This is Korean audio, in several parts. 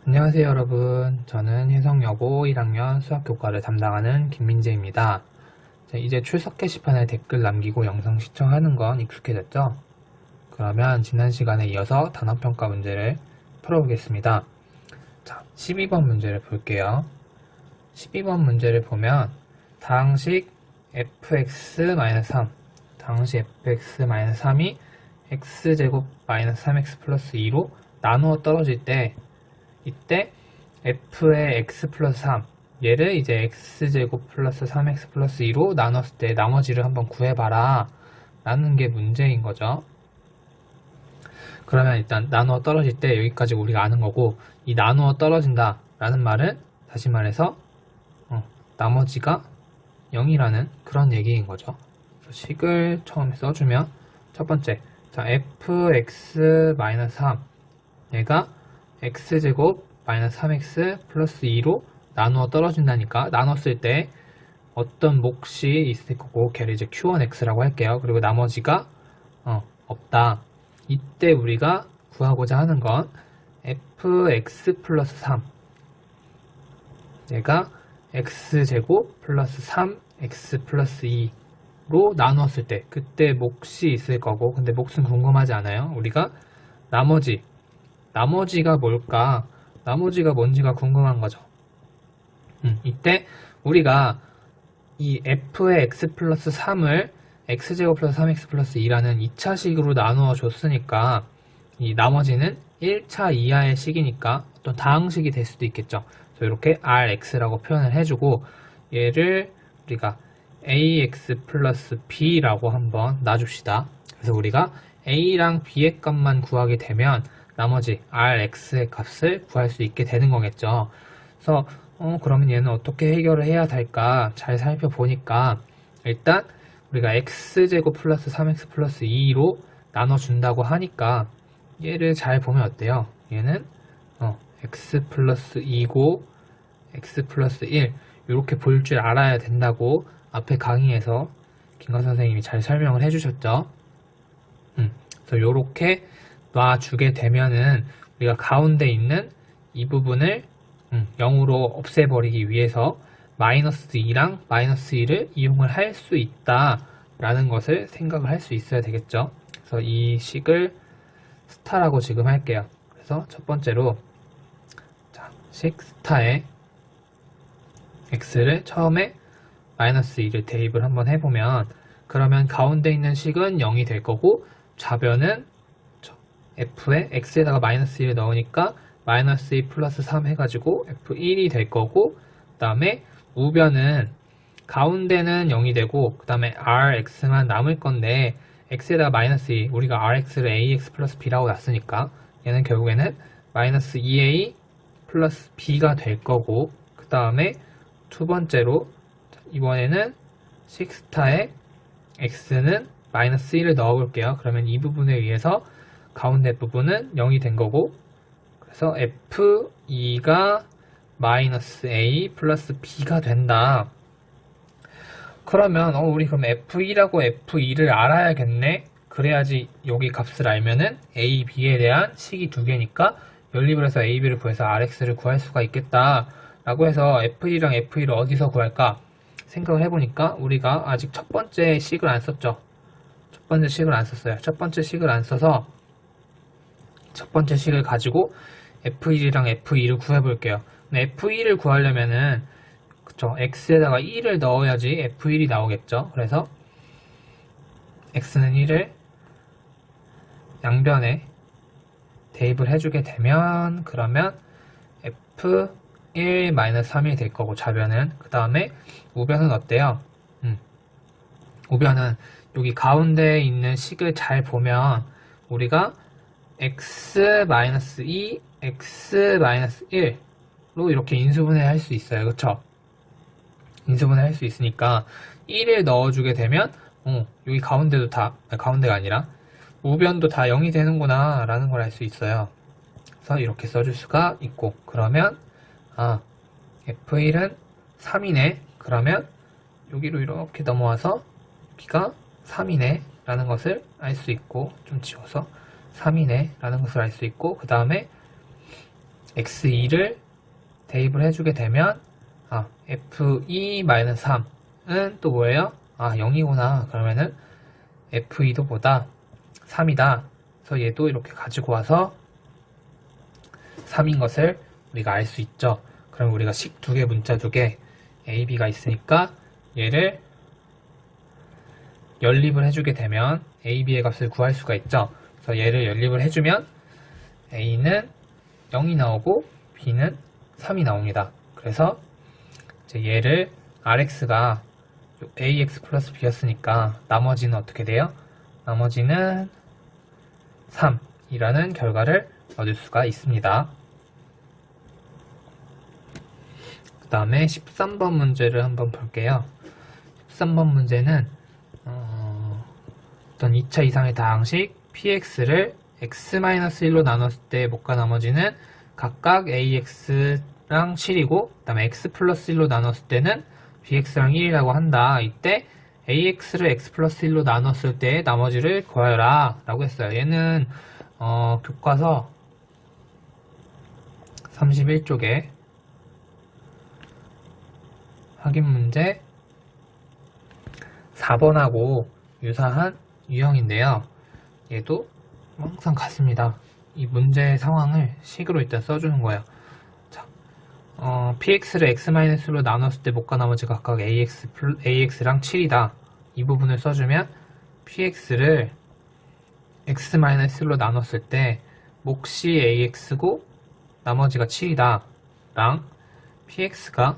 안녕하세요 여러분. 저는 혜성여고 1학년 수학교과를 담당하는 김민재입니다. 이제 출석 게시판에 댓글 남기고 영상 시청하는 건 익숙해졌죠? 그러면 지난 시간에 이어서 단어평가 문제를 풀어보겠습니다. 자, 12번 문제를 볼게요. 12번 문제를 보면 다항식 fx-3 다항식 fx-3이 x제곱 -3x 플러스 2로 나누어 떨어질 때 이때 f의 x 플러스 3 얘를 이제 x제곱 플러스 3x 플러스 2로 나눴을 때 나머지를 한번 구해봐라 라는 게 문제인 거죠. 그러면 일단 나누어 떨어질 때 여기까지 우리가 아는 거고, 이 나누어 떨어진다 라는 말은 다시 말해서 나머지가 0이라는 그런 얘기인 거죠. 그래서 식을 처음에 써주면 첫 번째, 자 fx-3 얘가 x제곱 -3x 플러스 2로 나누어 떨어진다니까, 나눴을 때 어떤 몫이 있을 거고 걔를 이제 q1x라고 할게요. 그리고 나머지가 없다. 이때 우리가 구하고자 하는 건 fx 플러스 3 얘가 x제곱 플러스 3x 플러스 2로 나누었을 때 그때 몫이 있을 거고, 근데 몫은 궁금하지 않아요. 우리가 나머지가 뭘까? 나머지가 뭔지가 궁금한 거죠. 이때 우리가 이 f의 x 플러스 3을 x제곱 플러스 3x 플러스 2라는 2차식으로 나누어 줬으니까 이 나머지는 1차 이하의 식이니까 어떤 다항식이 될 수도 있겠죠. 그래서 이렇게 rx라고 표현을 해주고 얘를 우리가 ax 플러스 b라고 한번 놔줍시다. 그래서 우리가 a랑 b의 값만 구하게 되면 나머지 rx의 값을 구할 수 있게 되는 거겠죠. 그래서 그러면 얘는 어떻게 해결을 해야 될까 잘 살펴보니까, 일단 우리가 x제곱 플러스 3x 플러스 2로 나눠준다고 하니까 얘를 잘 보면 어때요? 얘는 x 플러스 2고 x 플러스 1 이렇게 볼 줄 알아야 된다고 앞에 강의에서 김관 선생님이 잘 설명을 해주셨죠. 그래서 이렇게 놔주게 되면은 우리가 가운데 있는 이 부분을 0으로 없애버리기 위해서 마이너스 2랑 마이너스 1을 이용을 할 수 있다 라는 것을 생각을 할 수 있어야 되겠죠. 그래서 이 식을 스타라고 지금 할게요. 그래서 첫 번째로 식 스타에 x를 처음에 마이너스 2를 대입을 한번 해보면, 그러면 가운데 있는 식은 0이 될 거고, 좌변은 f에 x에다가 마이너스 1을 넣으니까 마이너스 2 플러스 3 해가지고 f1이 될 거고, 그 다음에 우변은 가운데는 0이 되고 그 다음에 rx만 남을 건데, x에다가 마이너스 2 우리가 rx를 ax 플러스 b라고 놨으니까 얘는 결국에는 마이너스 2a 플러스 b가 될 거고, 그 다음에 두 번째로 이번에는 식스타에 x는 마이너스 1을 넣어 볼게요. 그러면 이 부분에 의해서 가운데 부분은 0이 된 거고, 그래서 f2가 마이너스 a 플러스 b가 된다. 그러면 우리 그럼 f1하고 f2를 알아야겠네. 그래야지 여기 값을 알면은 a, b에 대한 식이 두 개니까 연립을 해서 a, b를 구해서 rx를 구할 수가 있겠다 라고 해서 f1이랑 f2를 어디서 구할까 생각을 해보니까, 우리가 아직 첫 번째 식을 안 썼죠. 첫 번째 식을 안 썼어요. 첫 번째 식을 안 써서 첫 번째 식을 가지고 f1이랑 f2를 구해볼게요. f1을 구하려면은 그쵸, x에다가 1을 넣어야지 f1이 나오겠죠. 그래서 x는 1을 양변에 대입을 해주게 되면, 그러면 f1-3이 될 거고 좌변은, 그 다음에 우변은 어때요? 우변은 여기 가운데 있는 식을 잘 보면 우리가 x-2, x-1로 이렇게 인수분해 할 수 있어요. 그쵸? 인수분해 할 수 있으니까 1을 넣어주게 되면 여기 가운데도 가운데가 아니라 우변도 다 0이 되는구나 라는 걸 알 수 있어요. 그래서 이렇게 써줄 수가 있고, 그러면 f1은 3이네. 그러면 여기로 이렇게 넘어와서 여기가 3이네 라는 것을 알 수 있고, 좀 지워서 3이네 라는 것을 알 수 있고, 그 다음에 x2를 대입을 해주게 되면 f2-3은 또 뭐예요? 0이구나. 그러면은 f2도 보다 3이다. 그래서 얘도 이렇게 가지고 와서 3인 것을 우리가 알 수 있죠. 그럼 우리가 식 두 개, 문자 두 개, a, b가 있으니까 얘를 연립을 해주게 되면 a, b의 값을 구할 수가 있죠. 그래서 얘를 연립을 해주면 a는 0이 나오고 b는 3이 나옵니다. 그래서 이제 얘를 rx가 ax 플러스 b였으니까 나머지는 어떻게 돼요? 나머지는 3이라는 결과를 얻을 수가 있습니다. 그 다음에 13번 문제를 한번 볼게요. 13번 문제는 어떤 2차 이상의 다항식 px를 x-1로 나눴을 때 못과 나머지는 각각 ax랑 7이고 그 다음에 x 플러스 1로 나눴을 때는 bx랑 1이라고 한다. 이때 ax를 x 플러스 1로 나눴을 때 나머지를 구하여라 라고 했어요. 얘는 교과서 31쪽에 확인 문제 4번하고 유사한 유형인데요. 얘도 항상 같습니다. 이 문제의 상황을 식으로 일단 써주는 거예요. 자, px를 x-로 나눴을 때 못과 나머지 각각 ax랑 7이다. 이 부분을 써주면 px를 x-로 나눴을 때 몫이 ax고 나머지가 7이다. 랑 px가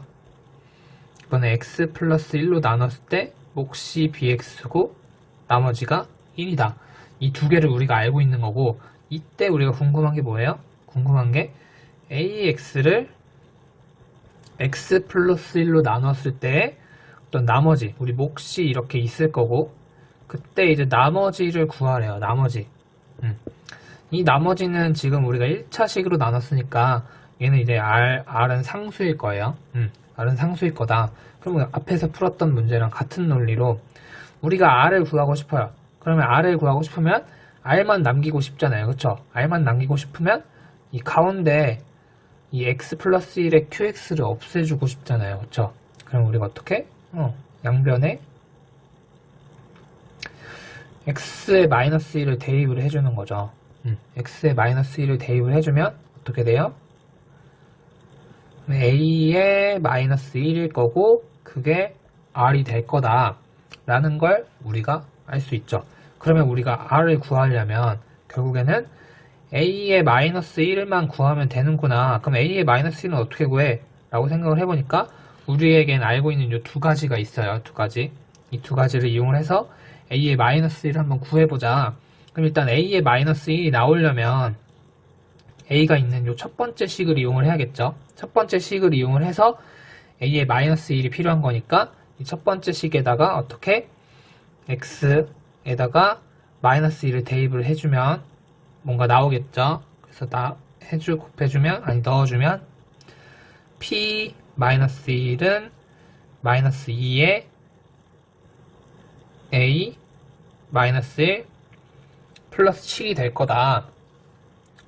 이번에 x 플러스 1로 나눴을 때 몫이 bx고 나머지가 1이다. 이 두 개를 우리가 알고 있는 거고 이때 우리가 궁금한 게 뭐예요? 궁금한 게 ax를 x 플러스 1로 나눴을 때 어떤 나머지 우리 몫이 이렇게 있을 거고 그때 이제 나머지를 구하래요. 나머지. 이 나머지는 지금 우리가 1차식으로 나눴으니까 얘는 이제 R은 상수일 거예요. R은 상수일 거다. 그러면 앞에서 풀었던 문제랑 같은 논리로 우리가 R을 구하고 싶어요. 그러면 R을 구하고 싶으면 R만 남기고 싶잖아요. 그쵸? R만 남기고 싶으면 이 가운데 이 X 플러스 1의 QX를 없애주고 싶잖아요. 그쵸? 그럼 우리가 어떻게? 양변에 X의 마이너스 1을 대입을 해주는 거죠. X의 마이너스 1을 대입을 해주면 어떻게 돼요? A의 마이너스 1일 거고 그게 R이 될 거다 라는 걸 우리가 알 수 있죠. 그러면 우리가 R을 구하려면 결국에는 A의 마이너스 1만 구하면 되는구나. 그럼 A의 마이너스 1은 어떻게 구해? 라고 생각을 해보니까 우리에겐 알고 있는 이 두 가지가 있어요. 두 가지. 이 두 가지를 이용을 해서 A의 마이너스 1을 한번 구해보자. 그럼 일단 A의 마이너스 1이 나오려면 A가 있는 요 첫 번째 식을 이용을 해야겠죠. 첫 번째 식을 이용을 해서 A의 마이너스 1이 필요한 거니까 이 첫 번째 식에다가 어떻게 X에다가 마이너스 1을 대입을 해주면 뭔가 나오겠죠. 그래서 곱해주면 넣어주면 P 마이너스 1은 마이너스 2에 A 마이너스 1 플러스 7이 될 거다.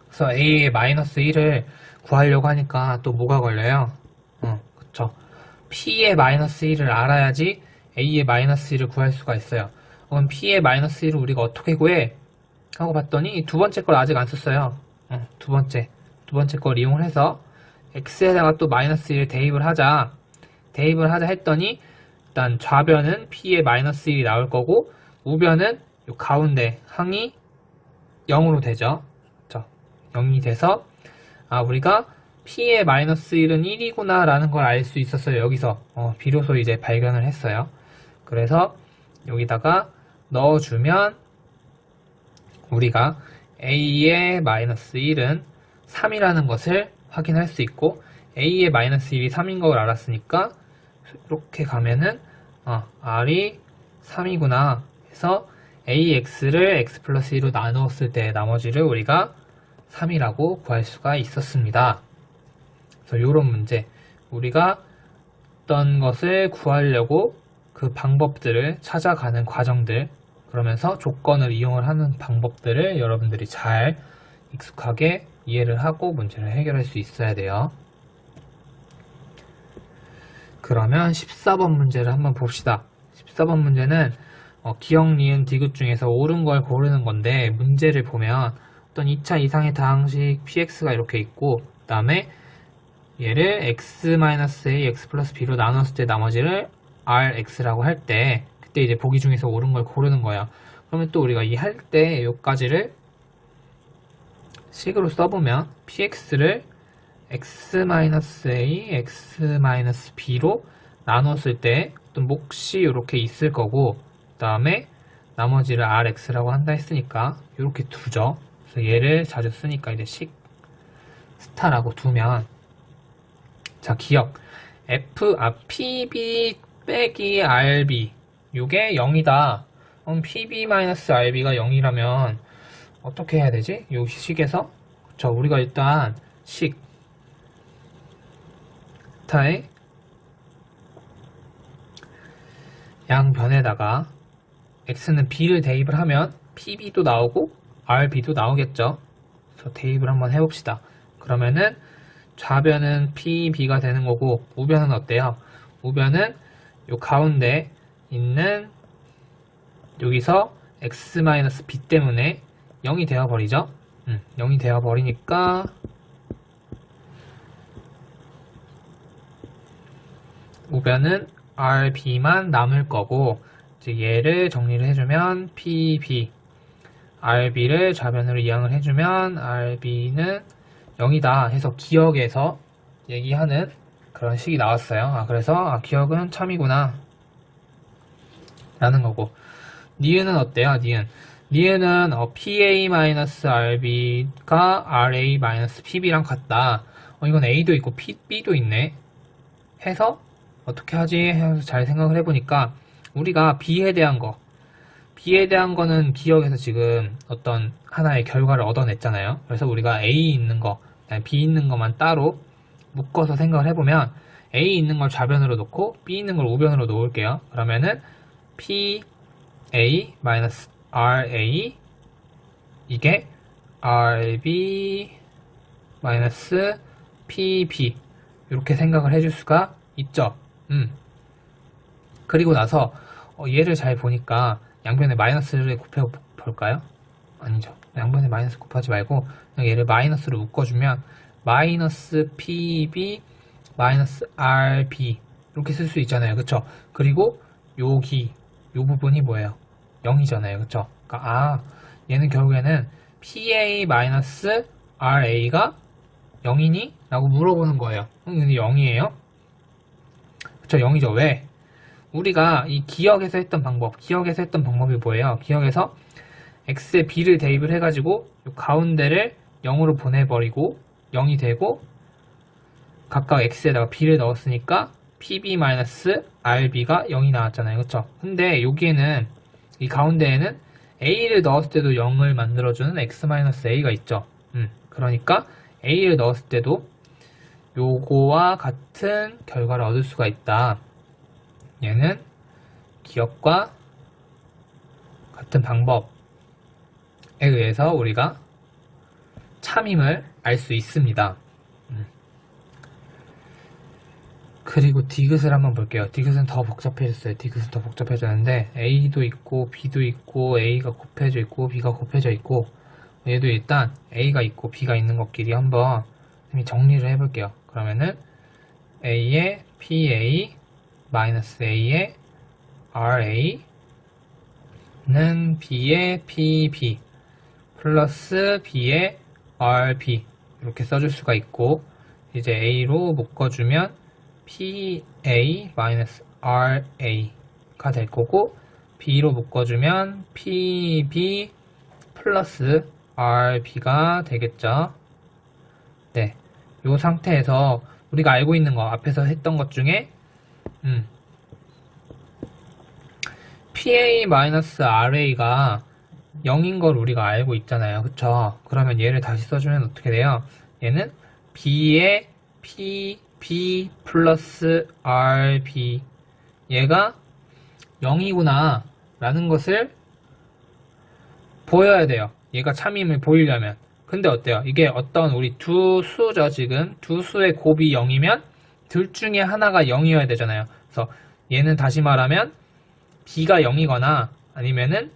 그래서 A의 마이너스 1을 구하려고 하니까 또 뭐가 걸려요? 그쵸. P의 마이너스 1을 알아야지 A의 마이너스 1을 구할 수가 있어요. 그럼 P의 마이너스 1을 우리가 어떻게 구해? 하고 봤더니 두 번째 걸 아직 안 썼어요. 두 번째 걸 이용을 해서 X에다가 또 마이너스 1을 대입을 하자 했더니 일단 좌변은 P의 마이너스 1이 나올 거고 우변은 요 가운데 항이 0으로 되죠. 그쵸? 0이 돼서 우리가 P의 마이너스 1은 1이구나 라는 걸 알 수 있었어요. 여기서 비로소 이제 발견을 했어요. 그래서 여기다가 넣어주면 우리가 A의 마이너스 1은 3이라는 것을 확인할 수 있고 A의 마이너스 1이 3인 걸 알았으니까 이렇게 가면은 R이 3이구나 해서 AX를 X 플러스 1로 나누었을 때 나머지를 우리가 3이라고 구할 수가 있었습니다. 그래서 이런 문제 우리가 어떤 것을 구하려고 그 방법들을 찾아가는 과정들 그러면서 조건을 이용을 하는 방법들을 여러분들이 잘 익숙하게 이해를 하고 문제를 해결할 수 있어야 돼요. 그러면 14번 문제를 한번 봅시다. 14번 문제는 기억, 니은, 디귿 중에서 옳은 걸 고르는 건데, 문제를 보면 어떤 2차 이상의 다항식 px가 이렇게 있고, 그 다음에 얘를 x-a, x 플러스 b로 나눴을 때 나머지를 rx라고 할 때, 그때 이제 보기 중에서 옳은 걸 고르는 거야. 그러면 또 우리가 이 할 때 요까지를 식으로 써보면 px를 x-a, x-b로 나눴을 때 어떤 몫이 이렇게 있을 거고, 그 다음에 나머지를 rx라고 한다 했으니까 이렇게 두죠. 그래서 얘를 자주 쓰니까 이제 식 스타라고 두면, 자, 기억 pb 빼기 rb 요게 0이다. 그럼 pb-rb가 0이라면 어떻게 해야 되지? 요 식에서 저 우리가 일단 식 스타의 양변에다가 x는 b를 대입을 하면 pb도 나오고 rb도 나오겠죠. 그래서 대입을 한번 해봅시다. 그러면은 좌변은 pb가 되는 거고, 우변은 어때요? 우변은 요 가운데 있는 여기서 x-b 때문에 0이 되어버리죠. 0이 되어버리니까 우변은 rb만 남을 거고, 이제 얘를 정리를 해주면 pb, rb를 좌변으로 이항을 해주면 rb는 0이다 해서 기억에서 얘기하는 그런 식이 나왔어요. 그래서 기억은 참이구나 라는 거고, 니은은 어때요? 니은은 PA-RB가 RA-PB랑 같다. 이건 A도 있고 B도 있네 해서 어떻게 하지? 해서 잘 생각을 해보니까 우리가 B에 대한 거는 기억에서 지금 어떤 하나의 결과를 얻어냈잖아요. 그래서 우리가 A 있는 거, B 있는 것만 따로 묶어서 생각을 해보면 A 있는 걸 좌변으로 놓고 B 있는 걸 우변으로 놓을게요. 그러면은 PA-RA 이게 RB-PB 이렇게 생각을 해줄 수가 있죠. 그리고 나서 얘를 잘 보니까 양변에 마이너스를 곱해 볼까요? 아니죠. 양변에 마이너스 곱하지 말고 그냥 얘를 마이너스로 묶어주면 마이너스 PB 마이너스 RB 이렇게 쓸 수 있잖아요. 그쵸? 그리고 여기 요 부분이 뭐예요? 0이잖아요. 그쵸? 그러니까 얘는 결국에는 PA-RA가 0이니? 라고 물어보는 거예요. 근데 0이에요? 그쵸? 0이죠. 왜? 우리가 이 기억에서 했던 방법이 뭐예요? 기억에서 x에 b를 대입을 해가지고 요 가운데를 0으로 보내버리고 0이 되고, 각각 x에다가 b를 넣었으니까 pb-rb가 0이 나왔잖아요. 그쵸? 근데 여기에는 이 가운데에는 a를 넣었을 때도 0을 만들어주는 x-a가 있죠. 그러니까 a를 넣었을 때도 요거와 같은 결과를 얻을 수가 있다. 얘는 기억과 같은 방법에 의해서 우리가 참임을 알 수 있습니다. 그리고 디귿을 한번 볼게요. 디귿은 더 복잡해졌어요. 디귿은 더 복잡해졌는데 A도 있고 B도 있고 A가 곱해져 있고 B가 곱해져 있고, 얘도 일단 A가 있고 B가 있는 것끼리 한번 정리를 해볼게요. 그러면은 A의 PA 마이너스 A의 RA는 B의 PB 플러스 B의 RB 이렇게 써줄 수가 있고, 이제 A로 묶어주면 PA-RA가 될 거고, B로 묶어주면 PB 플러스 RB가 되겠죠. 네, 이 상태에서 우리가 알고 있는 거, 앞에서 했던 것 중에 PA-RA가 0인 걸 우리가 알고 있잖아요. 그쵸? 그러면 얘를 다시 써주면 어떻게 돼요? 얘는 B의 PB 플러스 RB, 얘가 0이구나 라는 것을 보여야 돼요. 얘가 참임을 보이려면. 근데 어때요? 이게 어떤 우리 두 수죠, 지금. 두 수의 곱이 0이면 둘 중에 하나가 0이어야 되잖아요. 그래서 얘는 다시 말하면 b가 0이거나 아니면은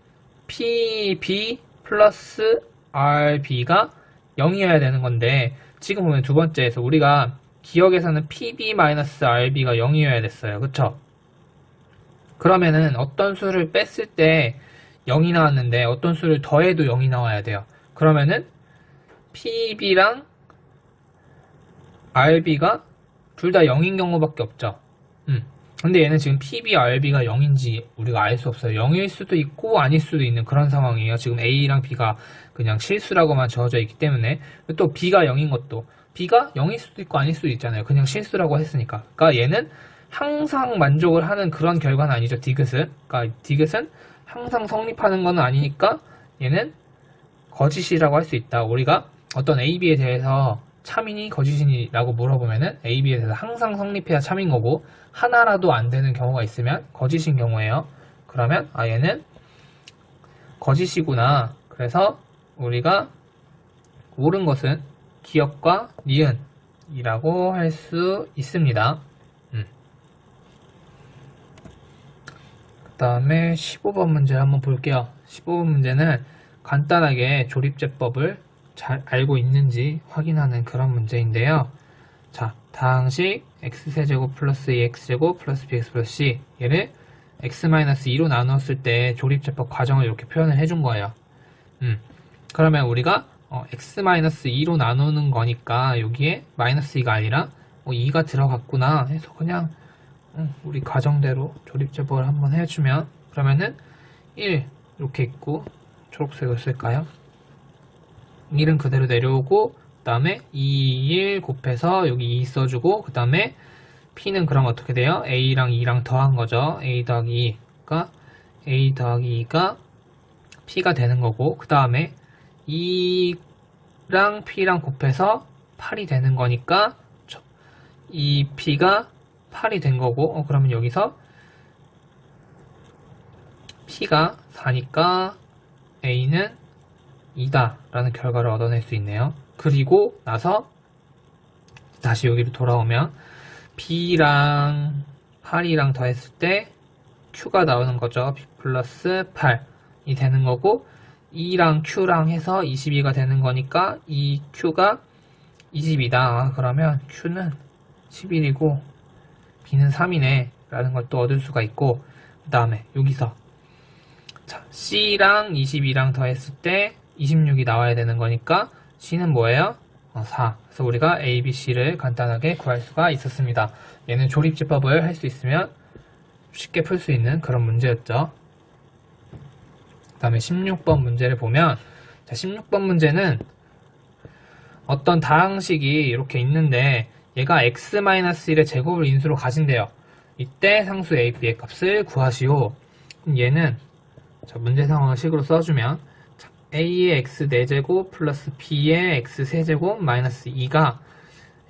pb 플러스 rb가 0이어야 되는 건데 지금 보면 두 번째에서 우리가 기억에서는 pb-rb가 0이어야 됐어요. 그쵸? 그러면은 어떤 수를 뺐을 때 0이 나왔는데 어떤 수를 더해도 0이 나와야 돼요. 그러면은 PB랑 RB가 둘 다 0인 경우밖에 없죠. 근데 얘는 지금 PB, RB가 0인지 우리가 알 수 없어요. 0일 수도 있고 아닐 수도 있는 그런 상황이에요. 지금 A랑 B가 그냥 실수라고만 적어져 있기 때문에 또 B가 0인 것도 B가 0일 수도 있고 아닐 수도 있잖아요. 그냥 실수라고 했으니까. 그러니까 얘는 항상 만족을 하는 그런 결과는 아니죠. 디귿은. 그러니까 디귿은 항상 성립하는 건 아니니까 얘는 거짓이라고 할 수 있다. 우리가 어떤 A, B에 대해서 참이니 거짓이니라고 물어보면은 A, B에 대해서 항상 성립해야 참인 거고 하나라도 안 되는 경우가 있으면 거짓인 경우예요. 그러면 얘는 거짓이구나. 그래서 우리가 옳은 것은 기역과 니은이라고 할 수 있습니다. 그 다음에 15번 문제를 한번 볼게요. 15번 문제는 간단하게 조립제법을 잘 알고 있는지 확인하는 그런 문제인데요. 자, 다항식 x세제곱 플러스 2x제곱 플러스 bx 플러스 c 얘를 x-2로 나눴을 때 조립제법 과정을 이렇게 표현을 해준 거예요. 그러면 우리가 x-2로 나누는 거니까 여기에 마이너스 2가 아니라 2가 들어갔구나 해서 그냥 우리 과정대로 조립제법을 한번 해주면 그러면은 1 이렇게 있고 초록색을 쓸까요? 1은 그대로 내려오고 그 다음에 2, 1 곱해서 여기 2 써주고 그 다음에 P는 그럼 어떻게 돼요? A랑 2랑 더한 거죠. A 더하기 2가 A 더하기 2가 P가 되는 거고 그 다음에 2랑 P랑 곱해서 8이 되는 거니까 이 P가 8이 된 거고 그러면 여기서 P가 4니까 A는 2다 라는 결과를 얻어낼 수 있네요. 그리고 나서 다시 여기로 돌아오면 B랑 8이랑 더했을 때 Q가 나오는 거죠. B 플러스 8이 되는 거고 2랑 Q랑 해서 22가 되는 거니까 이 Q가 20이다. 그러면 Q는 11이고 B는 3이네 라는 걸 또 얻을 수가 있고 그 다음에 여기서 자, C랑 22랑 더했을 때 26이 나와야 되는 거니까 C는 뭐예요? 4. 그래서 우리가 A, B, C를 간단하게 구할 수가 있었습니다. 얘는 조립제법을 할 수 있으면 쉽게 풀 수 있는 그런 문제였죠. 그 다음에 16번 문제를 보면 자, 16번 문제는 어떤 다항식이 이렇게 있는데 얘가 x-1의 제곱을 인수로 가진대요. 이때 상수 A, B의 값을 구하시오. 얘는 자, 문제 상황을 식으로 써주면 자, A의 x 4제곱 플러스 B의 x 세제곱 마이너스 2가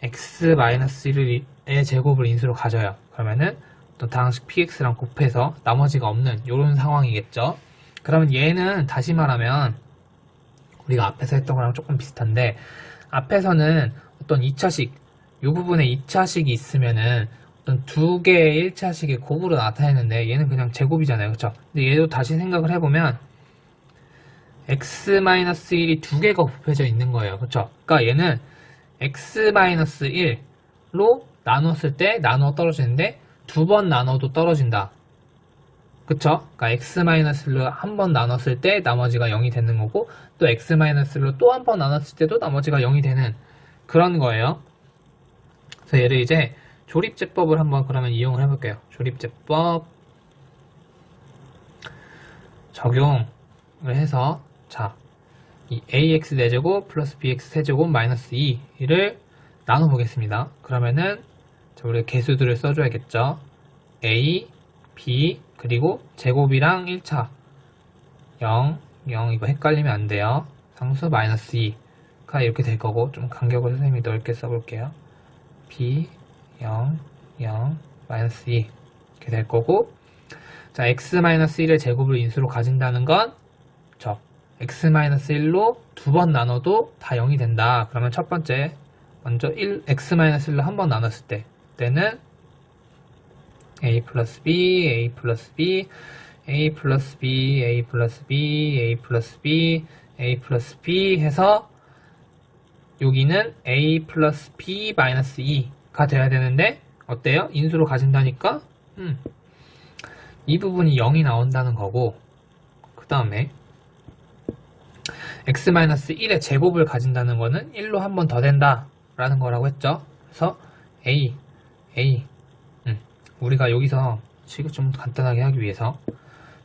x-1의 제곱을 인수로 가져요. 그러면은 또 다항식 px랑 곱해서 나머지가 없는 이런 상황이겠죠. 그러면 얘는 다시 말하면 우리가 앞에서 했던 거랑 조금 비슷한데 앞에서는 어떤 2차식 이 부분에 2차식이 있으면은 어떤 두 개의 1차식의 곱으로 나타내는데 얘는 그냥 제곱이잖아요. 그쵸? 근데 얘도 다시 생각을 해보면 x-1이 두 개가 곱해져 있는 거예요. 그쵸? 그러니까 얘는 x-1로 나눴을 때 나눠 떨어지는데 두 번 나눠도 떨어진다. 그쵸? 그러니까 x-를 한 번 나눴을 때 나머지가 0이 되는 거고 또 x-로 또 한 번 나눴을 때도 나머지가 0이 되는 그런 거예요. 그래서 얘를 이제 조립제법을 한번 그러면 이용을 해볼게요. 조립제법 적용을 해서 자, 이 ax 4제곱 플러스 bx 세제곱 마이너스 2를 나눠보겠습니다. 그러면은 자, 우리가 개수들을 써줘야겠죠. a, b 그리고 제곱이랑 1차 0, 0 이거 헷갈리면 안 돼요. 상수 마이너스 2가 이렇게 될 거고 좀 간격을 선생님이 넓게 써볼게요. b 0, 0, 마이너스 2 이렇게 될 거고 자 x-1의 제곱을 인수로 가진다는 건 저 x-1로 두 번 나눠도 다 0이 된다. 그러면 첫 번째 먼저 x-1로 한 번 나눴을 때는 a 플러스 b, a 플러스 b, a 플러스 b, a 플러스 b, a 플러스 b, a 플러스 b 해서 여기는 a 플러스 b 마이너스 2가 돼야 되는데 어때요? 인수로 가진다니까 이 부분이 0이 나온다는 거고, 그 다음에 x-1의 제곱을 가진다는 거는 1로 한 번 더 된다 라는 거라고 했죠. 그래서 a 우리가 여기서 식을 좀 간단하게 하기 위해서,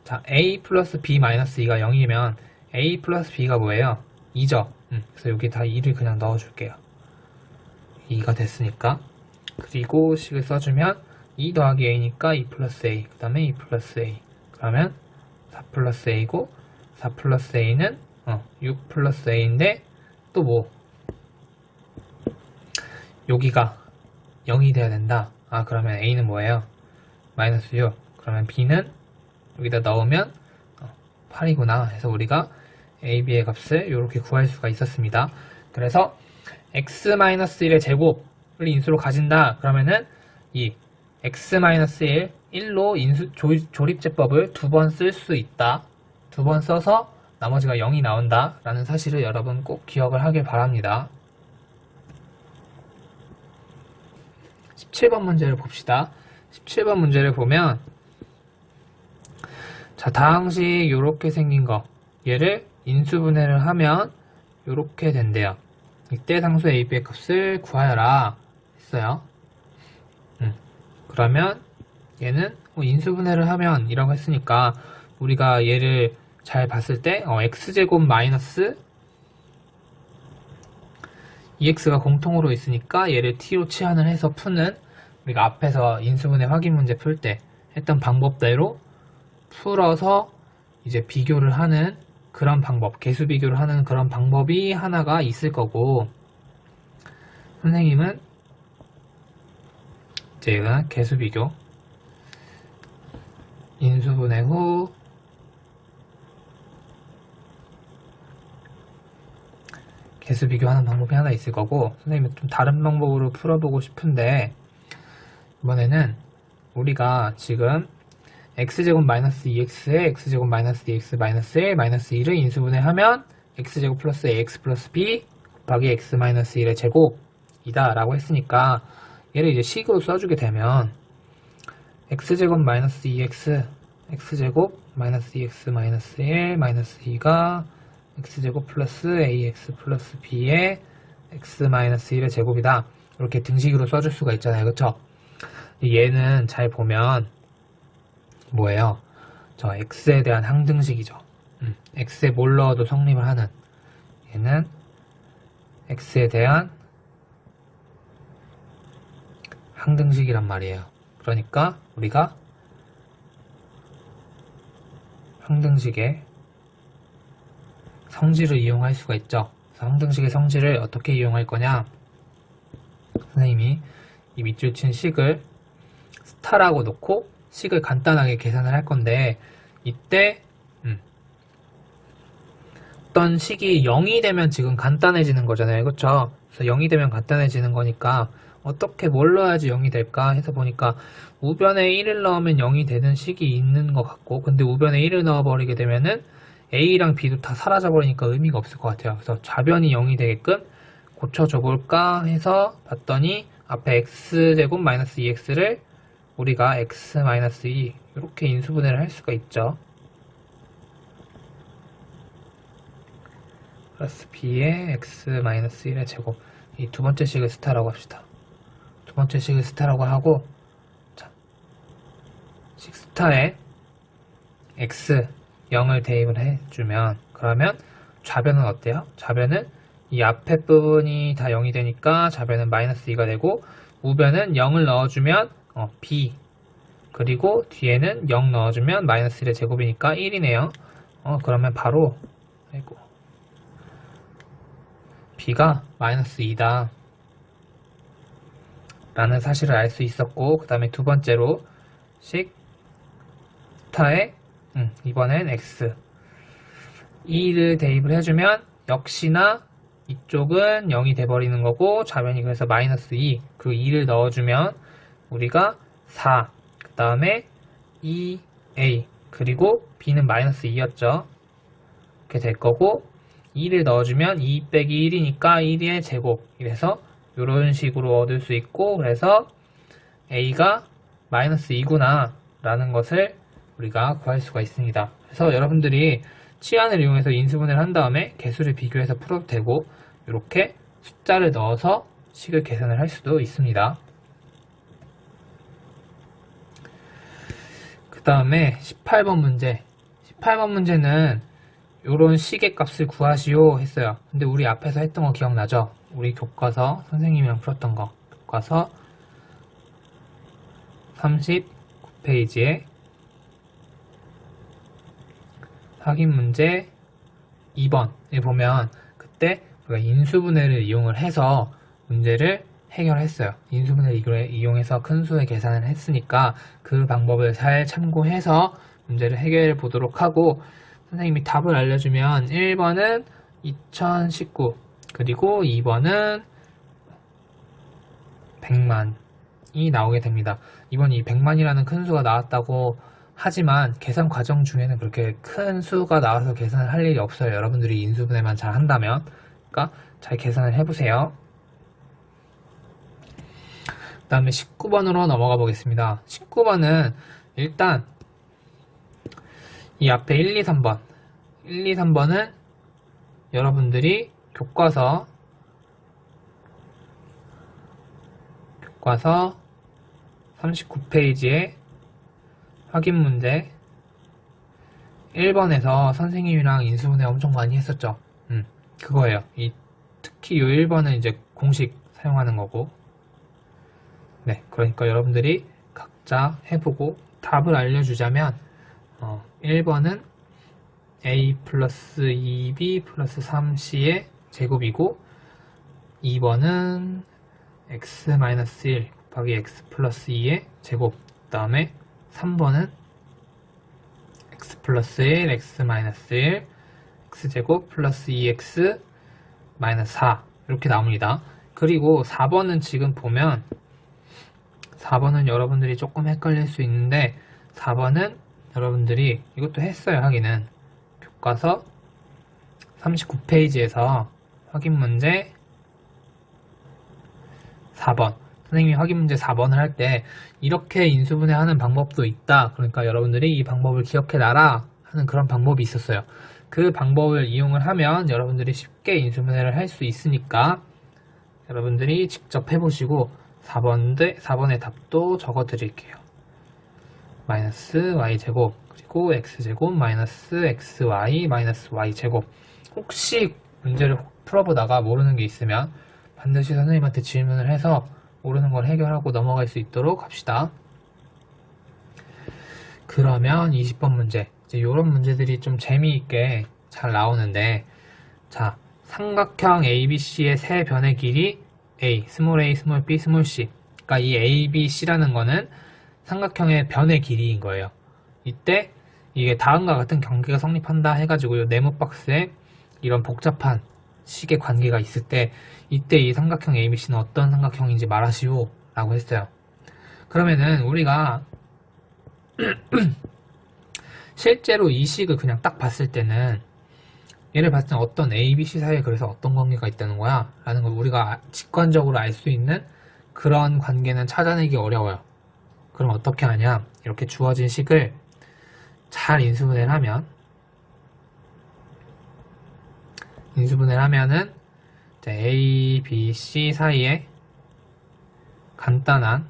자, a 플러스 b 마이너스 2가 0이면 a 플러스 b가 뭐예요? 2죠. 그래서 여기 다 2를 그냥 넣어줄게요. 2가 됐으니까. 그리고 식을 써주면 2 더하기 a니까 2 플러스 a, 그 다음에 2 플러스 a. 그러면 4 플러스 a고, 4 플러스 a는 6 플러스 a인데 또 뭐? 여기가 0이 돼야 된다. 그러면 a는 뭐예요? 마이너스 6. 그러면 b는 여기다 넣으면 8이구나 해서 우리가 a, b의 값을 이렇게 구할 수가 있었습니다. 그래서 x-1의 제곱을 인수로 가진다. 그러면은 이 x-1, 1로 조립제법을 두 번 쓸 수 있다. 두 번 써서 나머지가 0이 나온다 라는 사실을 여러분 꼭 기억을 하길 바랍니다. 17번 문제를 봅시다. 17번 문제를 보면, 자, 다항식 이렇게 생긴 거, 얘를 인수분해를 하면 이렇게 된대요. 이때 상수 a, b의 값을 구하여라 했어요. 그러면 얘는 인수분해를 하면 이라고 했으니까 우리가 얘를 잘 봤을 때 x제곱 마이너스 2x가 공통으로 있으니까 얘를 t로 치환을 해서 푸는, 우리가 앞에서 인수분해 확인 문제 풀 때 했던 방법대로 풀어서 이제 비교를 하는 그런 방법, 개수 비교를 하는 그런 방법이 하나가 있을 거고, 선생님은 이제 개수 비교, 인수분해 후 개수 비교하는 방법이 하나 있을 거고, 선생님은 좀 다른 방법으로 풀어보고 싶은데, 이번에는 우리가 지금 x제곱 마이너스 2x에 x제곱 마이너스 2x 마이너스 1 마이너스 2를 인수분해하면 x제곱 플러스 ax 플러스 b 곱하기 x 마이너스 1의 제곱이다 라고 했으니까, 얘를 이제 식으로 써주게 되면 x제곱 마이너스 2x x제곱 마이너스 2x 마이너스 1 마이너스 2가 x제곱 플러스 ax 플러스 b의 x 마이너스 1의 제곱이다. 이렇게 등식으로 써줄 수가 있잖아요. 그쵸? 얘는 잘 보면 뭐예요? 저 x에 대한 항등식이죠. x에 뭘 넣어도 성립을 하는, 얘는 x에 대한 항등식이란 말이에요. 그러니까 우리가 항등식의 성질을 이용할 수가 있죠. 그래서 항등식의 성질을 어떻게 이용할 거냐? 선생님이 이 밑줄 친 식을 스타라고 놓고 식을 간단하게 계산을 할 건데, 이때 어떤 식이 0이 되면 지금 간단해지는 거잖아요. 그쵸? 그래서 0이 되면 간단해지는 거니까 어떻게 뭘 넣어야지 0이 될까 해서 보니까 우변에 1을 넣으면 0이 되는 식이 있는 것 같고, 근데 우변에 1을 넣어버리게 되면은 a랑 b도 다 사라져버리니까 의미가 없을 것 같아요. 그래서 좌변이 0이 되게끔 고쳐줘 볼까 해서 봤더니 앞에 x제곱 마이너스 2x를 우리가 x 마이너스 2 이렇게 인수분해를 할 수가 있죠. 플러스 b의 x 마이너스 1의 제곱, 이 두 번째 식을 스타라고 합시다. 두 번째 식을 스타라고 하고, 자, 식 스타에 x 0을 대입을 해주면, 그러면 좌변은 어때요? 좌변은 이 앞에 부분이 다 0이 되니까 좌변은 마이너스 2가 되고, 우변은 0을 넣어주면 b, 그리고 뒤에는 0 넣어주면 마이너스 1의 제곱이니까 1이네요. 그러면 바로 b가 마이너스 2다 라는 사실을 알 수 있었고, 그 다음에 두 번째로 식 스타에 이번엔 x, 2를 대입을 해주면 역시나 이쪽은 0이 돼버리는 거고 좌변이 그래서 마이너스 2 그리고 2를 넣어주면 우리가 4 그 다음에 2a 그리고 b는 마이너스 2였죠. 이렇게 될 거고 2를 넣어주면 2 빼기 1이니까 1의 제곱 이래서 이런 식으로 얻을 수 있고 그래서 a가 마이너스 2구나 라는 것을 우리가 구할 수가 있습니다. 그래서 여러분들이 치환을 이용해서 인수분해를 한 다음에 개수를 비교해서 풀어도 되고 이렇게 숫자를 넣어서 식을 계산을 할 수도 있습니다. 그 다음에 18번 문제 18번 문제는 이런 식의 값을 구하시오 했어요. 근데 우리 앞에서 했던 거 기억나죠? 우리 교과서 선생님이랑 풀었던 거 교과서 39페이지에 확인 문제 2번에 보면 그때 우리가 인수분해를 이용을 해서 문제를 해결했어요. 인수분해를 이용해서 큰 수의 계산을 했으니까 그 방법을 잘 참고해서 문제를 해결해 보도록 하고 선생님이 답을 알려주면 1번은 2019 그리고 2번은 100만이 나오게 됩니다. 이번 이 100만이라는 큰 수가 나왔다고 하지만 계산 과정 중에는 그렇게 큰 수가 나와서 계산을 할 일이 없어요. 여러분들이 인수분해만 잘 한다면 그러니까 잘 계산을 해보세요. 그 다음에 19번으로 넘어가 보겠습니다. 19번은 일단 이 앞에 1, 2, 3번 1, 2, 3번은 여러분들이 교과서 39페이지에 확인 문제 1번에서 선생님이랑 인수분해 엄청 많이 했었죠. 그거예요. 특히 이 1번은 이제 공식 사용하는 거고 네, 그러니까 여러분들이 각자 해보고 답을 알려주자면 1번은 a 플러스 2b 플러스 3c의 제곱이고 2번은 x-1 곱하기 x 플러스 2의 제곱 그 다음에 3번은 x 플러스 1, x-1 x제곱 플러스 2x 마이너스 4 이렇게 나옵니다. 그리고 4번은 지금 보면 4번은 여러분들이 조금 헷갈릴 수 있는데 4번은 여러분들이 이것도 했어요. 하기는 교과서 39페이지에서 확인 문제 4번 선생님이 확인 문제 4번을 할 때 이렇게 인수분해 하는 방법도 있다. 그러니까 여러분들이 이 방법을 기억해놔라 하는 그런 방법이 있었어요. 그 방법을 이용을 하면 여러분들이 쉽게 인수분해를 할 수 있으니까 여러분들이 직접 해보시고 4번의 답도 적어 드릴게요. 마이너스 y제곱 그리고 x제곱 마이너스 xy 마이너스 y제곱 혹시 문제를 풀어보다가 모르는 게 있으면 반드시 선생님한테 질문을 해서 모르는 걸 해결하고 넘어갈 수 있도록 합시다. 그러면 20번 문제 이제 이런 문제들이 좀 재미있게 잘 나오는데 자 삼각형 ABC의 세 변의 길이 A, 스몰 a, 스몰 b, 스몰 c 그러니까 이 ABC라는 거는 삼각형의 변의 길이인 거예요. 이때 이게 다음과 같은 경계가 성립한다 해가지고 이 네모 박스에 이런 복잡한 식의 관계가 있을 때 이때 이 삼각형 ABC는 어떤 삼각형인지 말하시오 라고 했어요. 그러면은 우리가 실제로 이 식을 그냥 딱 봤을 때는 얘를 봤을 때는 어떤 ABC 사이에 그래서 어떤 관계가 있다는 거야 라는 걸 우리가 직관적으로 알 수 있는 그런 관계는 찾아내기 어려워요. 그럼 어떻게 하냐 이렇게 주어진 식을 잘 인수분해를 하면은 A, B, C 사이에 간단한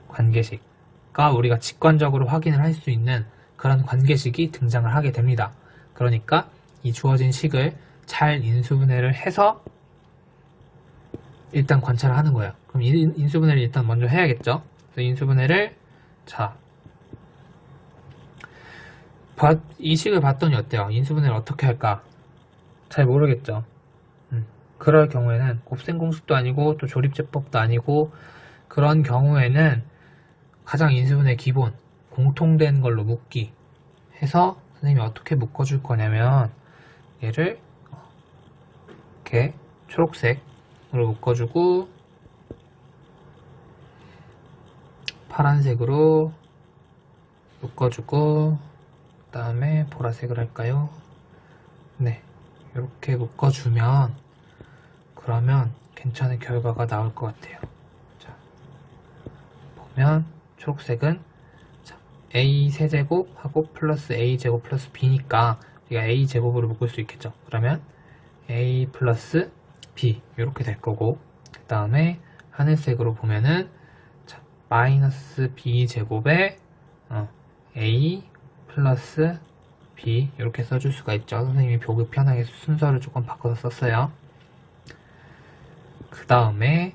관계식과 우리가 직관적으로 확인을 할 수 있는 그런 관계식이 등장을 하게 됩니다. 그러니까 이 주어진 식을 잘 인수분해를 해서 일단 관찰을 하는 거예요. 그럼 인수분해를 일단 먼저 해야겠죠. 그래서 인수분해를 이 식을 봤더니 어때요? 인수분해를 어떻게 할까? 잘 모르겠죠. 그럴 경우에는 곱셈 공식도 아니고 또 조립제법도 아니고 그런 경우에는 가장 인수분해 기본 공통된 걸로 묶기 해서 선생님이 어떻게 묶어줄 거냐면 얘를 이렇게 초록색으로 묶어주고 파란색으로 묶어주고 그 다음에 보라색을 할까요? 네, 이렇게 묶어주면 그러면 괜찮은 결과가 나올 것 같아요. 자, 보면 초록색은 a 세제곱하고 플러스 a제곱 플러스 b니까 우리가 a제곱으로 묶을 수 있겠죠. 그러면 a 플러스 b 이렇게 될 거고, 그 다음에 하늘색으로 보면은 마이너스 b제곱에 a 플러스 b 이렇게 써줄 수가 있죠. 선생님이 보기 편하게 순서를 조금 바꿔서 썼어요. 그 다음에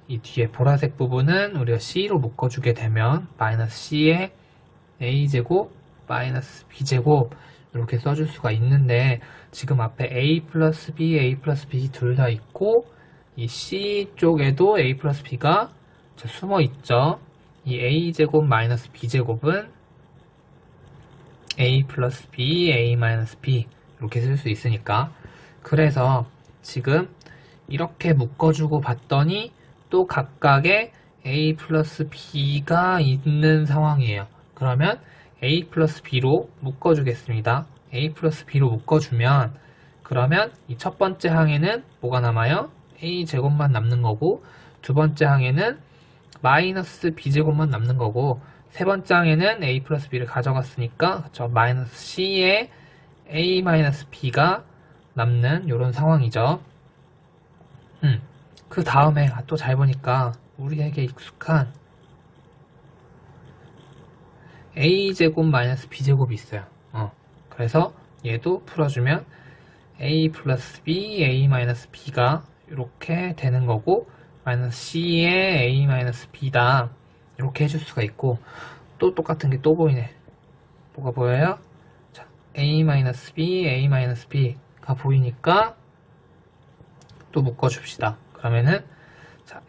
이 뒤에 보라색 부분은 우리가 c로 묶어주게 되면 마이너스 c에 a제곱 마이너스 b제곱 이렇게 써줄 수가 있는데, 지금 앞에 a 플러스 b 둘 다 있고 이 c 쪽에도 a 플러스 b가 숨어 있죠. 이 a제곱 마이너스 b제곱은 a 플러스 b, a 마이너스 b 이렇게 쓸 수 있으니까, 그래서 지금 이렇게 묶어주고 봤더니 또 각각의 a 플러스 b가 있는 상황이에요. 그러면 a 플러스 b로 묶어주겠습니다. a 플러스 b로 묶어주면 그러면 이 첫 번째 항에는 뭐가 남아요? a 제곱만 남는 거고, 두 번째 항에는 마이너스 b제곱만 남는 거고, 세 번째 항에는 a 플러스 b를 가져갔으니까 그쵸? 마이너스 c에 a 마이너스 b가 남는 이런 상황이죠. 그 다음에 또 잘 보니까 우리에게 익숙한 a제곱 마이너스 b제곱이 있어요. 그래서 얘도 풀어주면 a 플러스 b, a 마이너스 b가 이렇게 되는 거고, 마이너스 c에 a 마이너스 b다 이렇게 해줄 수가 있고, 또 똑같은 게 또 보이네. 뭐가 보여요? 자, a 마이너스 b, a 마이너스 b가 보이니까 또 묶어줍시다. 그러면은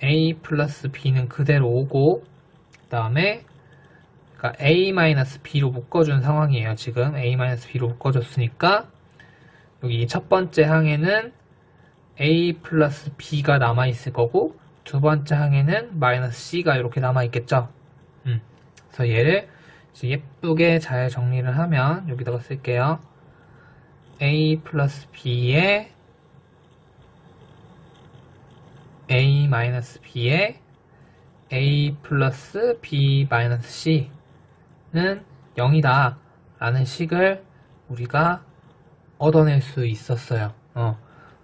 a 플러스 b는 그대로 오고, 그 다음에 그러니까 a 마이너스 b로 묶어준 상황이에요. 지금 a 마이너스 b로 묶어줬으니까 여기 첫 번째 항에는 a 플러스 b가 남아있을 거고, 두 번째 항에는 마이너스 c가 이렇게 남아있겠죠. 그래서 얘를 예쁘게 잘 정리를 하면 여기다가 쓸게요. a 플러스 b에 a 마이너스 b에 a 플러스 b 마이너스 c는 0이다 라는 식을 우리가 얻어낼 수 있었어요.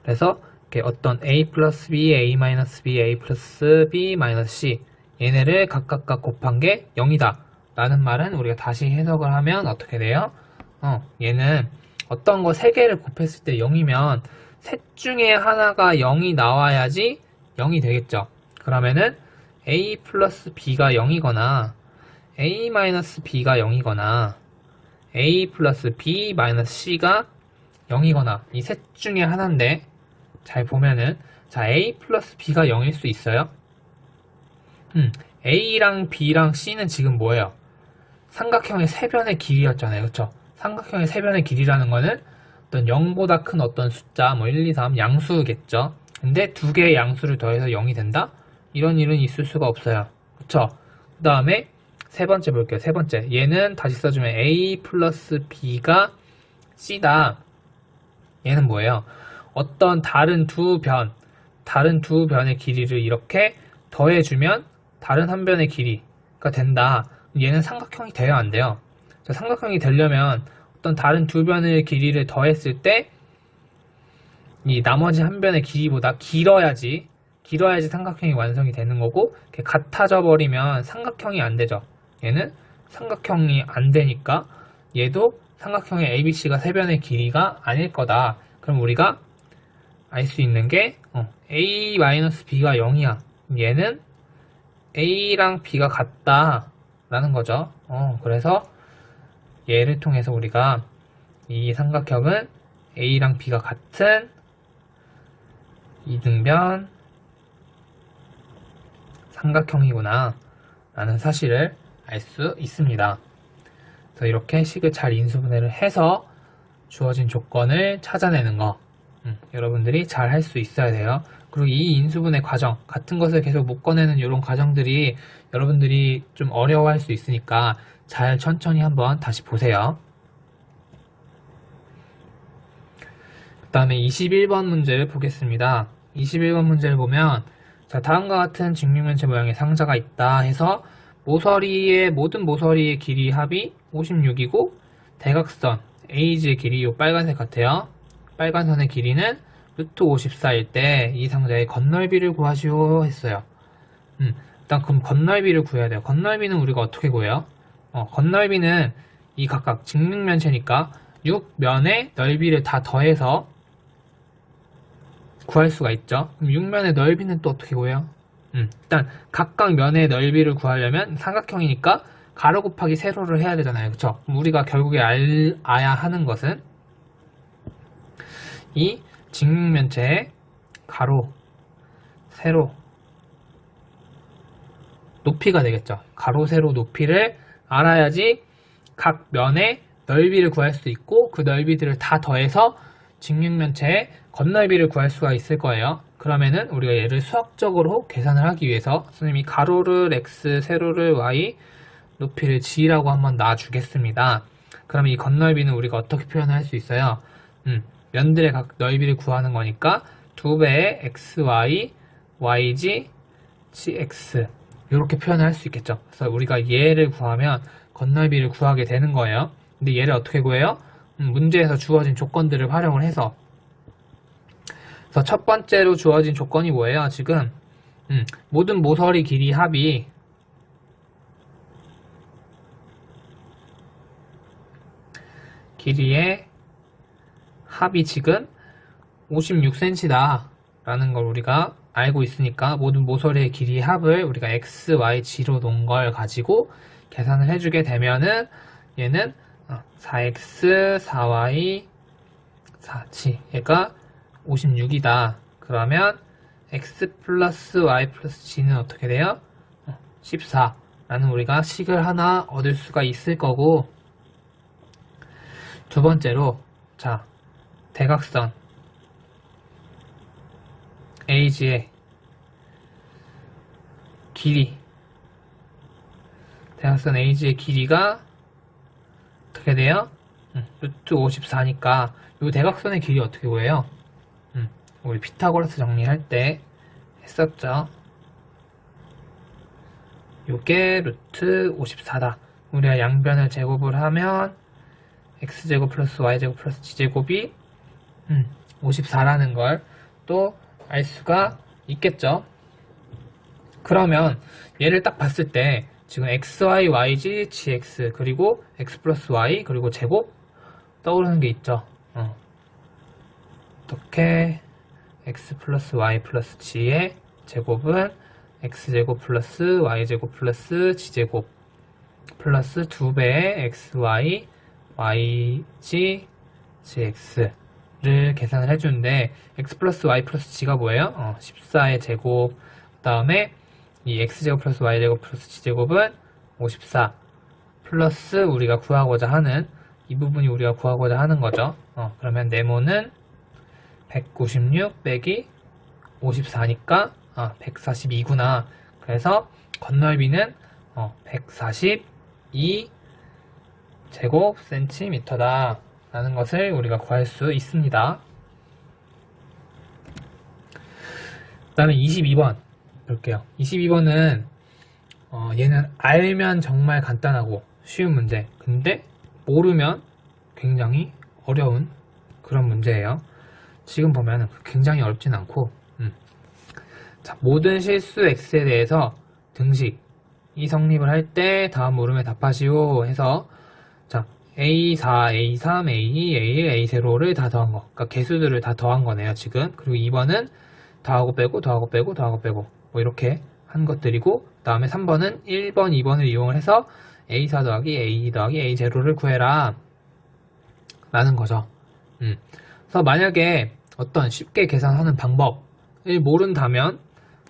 그래서 이렇게 어떤 a 플러스 b, a 마이너스 b, a 플러스 b 마이너스 c 얘네를 각각 곱한 게 0이다 라는 말은 우리가 다시 해석을 하면 어떻게 돼요? 얘는 어떤 거 3개를 곱했을 때 0이면 셋 중에 하나가 0이 나와야지 0이 되겠죠. 그러면은 a 플러스 b가 0이거나 a 마이너스 b가 0이거나 a 플러스 b 마이너스 c가 0이거나 이 셋 중에 하나인데, 잘 보면은 a 플러스 b가 0일 수 있어요. a랑 b랑 c는 지금 뭐예요? 삼각형의 세변의 길이였잖아요. 그쵸? 삼각형의 세변의 길이라는 거는 어떤 0보다 큰 어떤 숫자, 1, 2, 3 양수겠죠. 근데 두 개의 양수를 더해서 0이 된다? 이런 일은 있을 수가 없어요. 그쵸? 그 다음에 세 번째 볼게요. 세 번째. 얘는 다시 써주면 a 플러스 b가 c다. 얘는 뭐예요? 어떤 다른 두 변의 길이를 이렇게 더해주면 다른 한 변의 길이가 된다. 얘는 삼각형이 돼요, 안 돼요? 삼각형이 되려면 어떤 다른 두 변의 길이를 더했을 때 이 나머지 한 변의 길이보다 길어야지 삼각형이 완성이 되는 거고, 이렇게 같아져 버리면 삼각형이 안 되죠. 얘는 삼각형이 안 되니까 얘도 삼각형의 ABC가 세 변의 길이가 아닐 거다. 그럼 우리가 알 수 있는 게 A-B가 0이야. 얘는 A랑 B가 같다 라는 거죠. 그래서 얘를 통해서 우리가 이 삼각형은 A랑 B가 같은 이등변 삼각형이구나 라는 사실을 알 수 있습니다. 그래서 이렇게 식을 잘 인수분해를 해서 주어진 조건을 찾아내는 거 여러분들이 잘 할 수 있어야 돼요. 그리고 이 인수분해 과정 같은 것을 계속 묶어내는 이런 과정들이 여러분들이 좀 어려워할 수 있으니까 잘 천천히 한번 다시 보세요. 그 다음에 21번 문제를 보겠습니다. 21번 문제를 보면 자, 다음과 같은 직육면체 모양의 상자가 있다 해서 모든 모서리의 길이 합이 56이고 대각선 AG의 길이 이 빨간색 같아요. 빨간 선의 길이는 루트 54일 때 이 상자의 건널비를 구하시오 했어요. 일단 그럼 건널비를 구해야 돼요. 건널비는 우리가 어떻게 구해요? 건널비는 이 각각 직육면체니까 6면의 넓이를 다 더해서 구할 수가 있죠. 그럼 6면의 넓이는 또 어떻게 구해요? 일단 각각 면의 넓이를 구하려면 삼각형이니까 가로 곱하기 세로를 해야 되잖아요. 그쵸? 그럼 우리가 결국에 알아야 하는 것은 이 직육면체의 가로, 세로, 높이가 되겠죠. 가로, 세로, 높이를 알아야지 각 면의 넓이를 구할 수 있고 그 넓이들을 다 더해서 직육면체의 건널비를 구할 수가 있을 거예요. 그러면은 우리가 얘를 수학적으로 계산을 하기 위해서 선생님이 가로를 x, 세로를 y, 높이를 g라고 한번 놔주겠습니다. 그러면 이 건널비는 우리가 어떻게 표현할 수 있어요? 면들의 각 넓이를 구하는 거니까 2배의 xy, yg, gx 이렇게 표현할 수 있겠죠. 그래서 우리가 얘를 구하면 건널비를 구하게 되는 거예요. 근데 얘를 어떻게 구해요? 문제에서 주어진 조건들을 활용을 해서 그래서 첫 번째로 주어진 조건이 뭐예요? 지금 모든 모서리 길이 합이 길이의 합이 지금 56cm다 라는 걸 우리가 알고 있으니까 모든 모서리의 길이의 합을 우리가 x, y, g로 놓은 걸 가지고 계산을 해주게 되면은 얘는 4x, 4y, 4g 얘가 56이다. 그러면 x 플러스 y 플러스 g는 어떻게 돼요? 14라는 우리가 식을 하나 얻을 수가 있을 거고 두 번째로 자 대각선 AG의 길이 대각선 AG의 길이가 어떻게 돼요? 루트 54니까 이 대각선의 길이 어떻게 구해요? 우리 피타고라스 정리할 때 했었죠. 요게 루트 54다. 우리가 양변을 제곱을 하면 x제곱 플러스 y제곱 플러스 g제곱이 54라는 걸 또 알 수가 있겠죠. 그러면 얘를 딱 봤을 때 지금 xy, yg, gx 그리고 x 플러스 y 그리고 제곱 떠오르는 게 있죠. 어떻게 x 플러스 y 플러스 g의 제곱은 x제곱 플러스 y제곱 플러스 g제곱 플러스 2배의 xy, yg, gx를 계산을 해주는데 x 플러스 y 플러스 g가 뭐예요? 14의 제곱 그 다음에 이 x제곱 플러스 y제곱 플러스 g제곱은 54 플러스 우리가 구하고자 하는 이 부분이 우리가 구하고자 하는 거죠. 그러면 네모는 196 빼기 54니까 142구나. 그래서 건널비는 142 제곱 센티미터다 라는 것을 우리가 구할 수 있습니다. 그 다음에 22번 볼게요. 22번은 얘는 알면 정말 간단하고 쉬운 문제, 근데 모르면 굉장히 어려운 그런 문제예요. 지금 보면 굉장히 어렵진 않고 자, 모든 실수 x에 대해서 등식 이 성립을 할 때 다음 물음에 답하시오 해서 자 A4, A3, A2, A1, A0를 다 더한 거 그러니까 개수들을 다 더한 거네요 지금. 그리고 2번은 더하고 빼고 더하고 빼고 더하고 빼고 뭐 이렇게 한 것들이고 그 다음에 3번은 1번, 2번을 이용을 해서 A4 더하기 A2 더하기 A0를 구해라 라는 거죠. 그래서 만약에 어떤 쉽게 계산하는 방법을 모른다면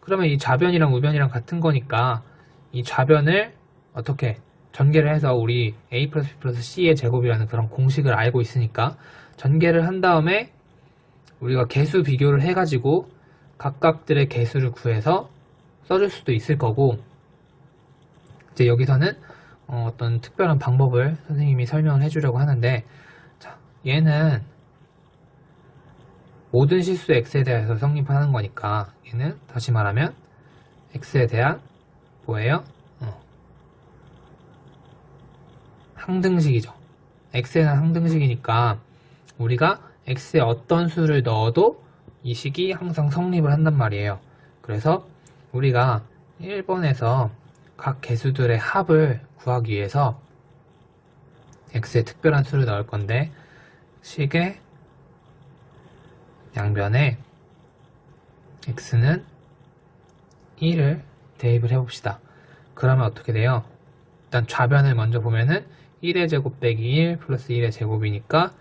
그러면 이 좌변이랑 우변이랑 같은 거니까 이 좌변을 어떻게 전개를 해서 우리 a 플러스 b 플러스 c의 제곱이라는 그런 공식을 알고 있으니까 전개를 한 다음에 우리가 개수 비교를 해가지고 각각들의 개수를 구해서 써줄 수도 있을 거고, 이제 여기서는 어떤 특별한 방법을 선생님이 설명을 해주려고 하는데, 자, 얘는 모든 실수 x에 대해서 성립하는 거니까 얘는 다시 말하면 x에 대한 뭐예요? 항등식이죠. x에 대한 항등식이니까 우리가 x에 어떤 수를 넣어도 이 식이 항상 성립을 한단 말이에요. 그래서 우리가 1번에서 각 개수들의 합을 구하기 위해서 x에 특별한 수를 넣을 건데, 식의 양변에 x는 1을 대입을 해봅시다. 그러면 어떻게 돼요? 일단 좌변을 먼저 보면은 1의 제곱 빼기 1 플러스 1의 제곱이니까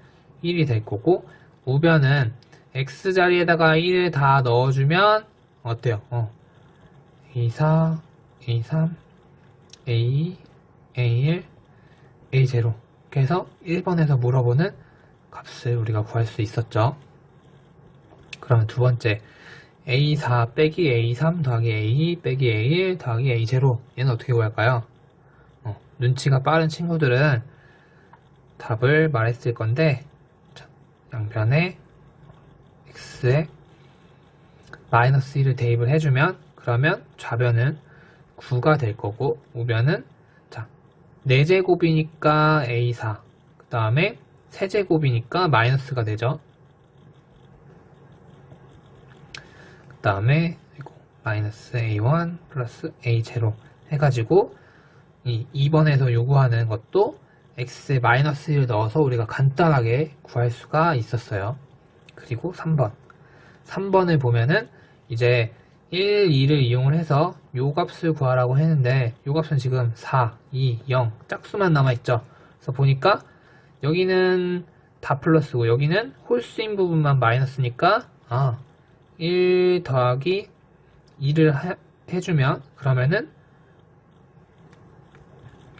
1이 될 거고, 우변은 x 자리에다가 1을 다 넣어주면 어때요? A4, A3, A2, A1, A0 이렇게 해서 1번에서 물어보는 값을 우리가 구할 수 있었죠. 그러면 두 번째 A4 빼기 A3 더하기 A2 빼기 A1 더하기 A0, 얘는 어떻게 구할까요? 눈치가 빠른 친구들은 답을 말했을 건데, 자, 양변에 x에 마이너스 1을 대입을 해주면, 그러면 좌변은 9가 될 거고, 우변은 자 4제곱이니까 A4, 그 다음에 세제곱이니까 마이너스가 되죠. 그 다음에 마이너스 A1 플러스 A0 해가지고 이 2번에서 요구하는 것도 x에 마이너스 1을 넣어서 우리가 간단하게 구할 수가 있었어요. 그리고 3번을 보면은 이제 1, 2를 이용을 해서 요 값을 구하라고 했는데, 요 값은 지금 4, 2, 0 짝수만 남아있죠. 그래서 보니까 여기는 다 플러스고 여기는 홀수인 부분만 마이너스니까 1 더하기 2를 해주면, 그러면은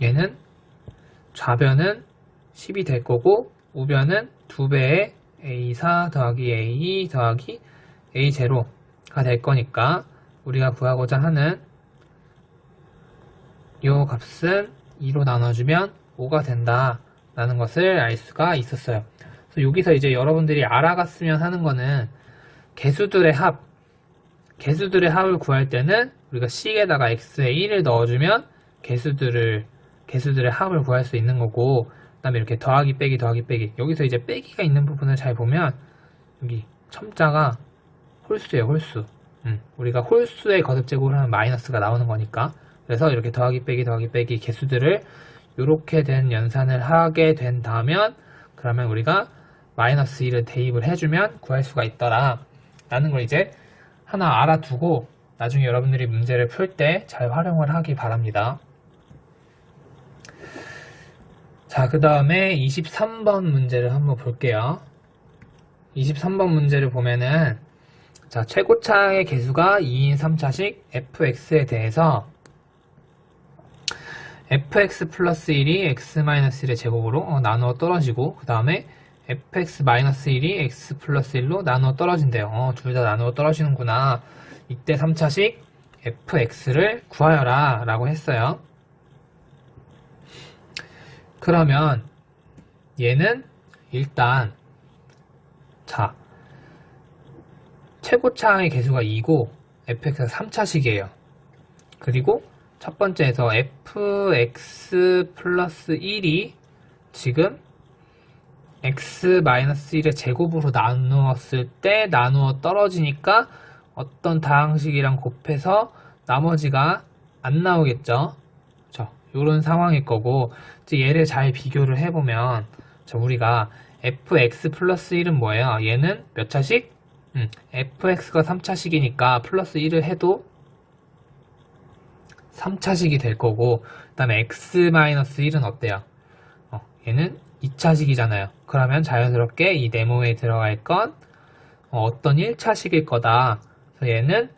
얘는 좌변은 10이 될 거고, 우변은 2배의 A4 더하기 A2 더하기 A0가 될 거니까 우리가 구하고자 하는 요 값은 2로 나눠주면 5가 된다 라는 것을 알 수가 있었어요. 그래서 여기서 이제 여러분들이 알아갔으면 하는 거는 개수들의 합을 구할 때는 우리가 C에다가 X에 1을 넣어주면 개수들의 합을 구할 수 있는 거고, 그 다음에 이렇게 더하기 빼기 여기서 이제 빼기가 있는 부분을 잘 보면 여기 첨자가 홀수예요. 홀수. 우리가 홀수의 거듭제곱을 하면 마이너스가 나오는 거니까, 그래서 이렇게 더하기 빼기 개수들을 이렇게 된 연산을 하게 된다면, 그러면 우리가 마이너스 1을 대입을 해주면 구할 수가 있더라 라는 걸 이제 하나 알아두고 나중에 여러분들이 문제를 풀 때 잘 활용을 하기 바랍니다. 자, 그 다음에 23번 문제를 한번 볼게요. 23번 문제를 보면은, 자, 최고차의 개수가 2인 3차식 fx에 대해서 fx 플러스 1이 x 마이너스 1의 제곱으로 나누어 떨어지고, 그 다음에 fx 마이너스 1이 x 플러스 1로 나누어 떨어진대요. 둘 다 나누어 떨어지는구나. 이때 3차식 fx를 구하여라 라고 했어요. 그러면 얘는 일단 자 최고차의 개수가 2고 fx가 3차식이에요. 그리고 첫 번째에서 fx 플러스 1이 지금 x 마이너스 1의 제곱으로 나누었을 때 나누어 떨어지니까 어떤 다항식이랑 곱해서 나머지가 안 나오겠죠. 이런 상황일 거고, 이제 얘를 잘 비교를 해보면 우리가 fx 플러스 1은 뭐예요? 얘는 몇 차식? fx가 3차식이니까 플러스 1을 해도 3차식이 될 거고, 그 다음에 x 마이너스 1은 어때요? 얘는 2차식이잖아요. 그러면 자연스럽게 이 네모에 들어갈 건 어떤 1차식일 거다. 그래서 얘는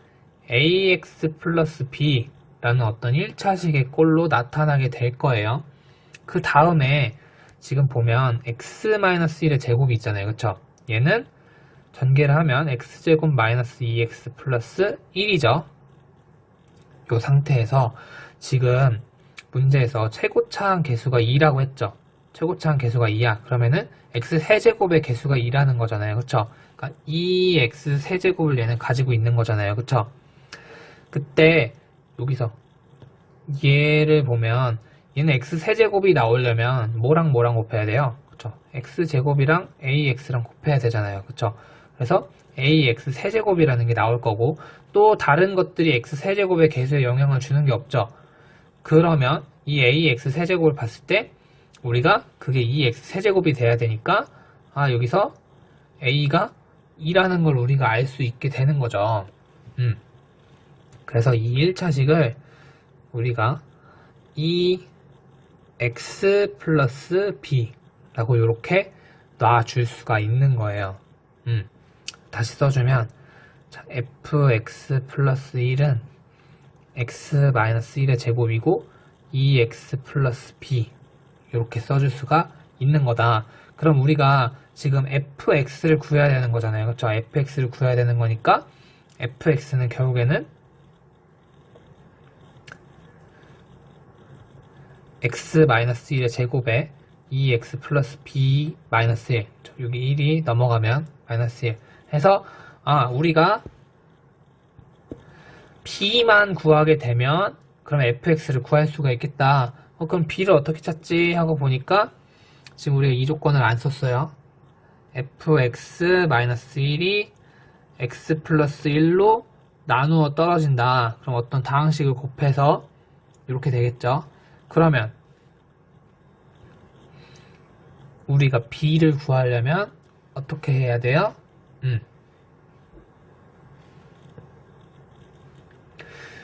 ax 플러스 b 라는 어떤 1차식의 꼴로 나타나게 될 거예요. 그 다음에 지금 보면 x-1의 제곱이 있잖아요. 그쵸? 얘는 전개를 하면 x제곱 마이너스 2x 플러스 1이죠. 이 상태에서 지금 문제에서 최고차항 개수가 2라고 했죠. 최고차항 개수가 2야. 그러면은 x 세제곱의 개수가 2라는 거잖아요. 그쵸? 그러니까 2x 세제곱을 얘는 가지고 있는 거잖아요. 그쵸? 그때 여기서 얘를 보면 얘는 x 세제곱이 나오려면 뭐랑 뭐랑 곱해야 돼요? 그쵸? x제곱이랑 ax랑 곱해야 되잖아요. 그쵸? 그래서 ax 세제곱이라는 게 나올 거고 또 다른 것들이 x 세제곱의 개수에 영향을 주는 게 없죠. 그러면 이 ax 세제곱을 봤을 때 우리가 그게 2x 세제곱이 돼야 되니까 여기서 a가 2라는 걸 우리가 알 수 있게 되는 거죠. 그래서 이 1차식을 우리가 2x 플러스 b 라고 이렇게 놔줄 수가 있는 거예요. 다시 써주면 자, fx 플러스 1은 x 마이너스 1의 제곱이고 2x 플러스 b 이렇게 써줄 수가 있는 거다. 그럼 우리가 지금 fx를 구해야 되는 거잖아요. 그렇죠? fx를 구해야 되는 거니까 fx는 결국에는 x 마이너스 1의 제곱에 2x 플러스 b 마이너스 1 여기 1이 넘어가면 마이너스 1 해서 우리가 b만 구하게 되면 그럼 fx를 구할 수가 있겠다. 그럼 b를 어떻게 찾지? 하고 보니까 지금 우리가 이 조건을 안 썼어요. fx-1이 x 플러스 1로 나누어 떨어진다. 그럼 어떤 다항식을 곱해서 이렇게 되겠죠. 그러면 우리가 b를 구하려면 어떻게 해야 돼요?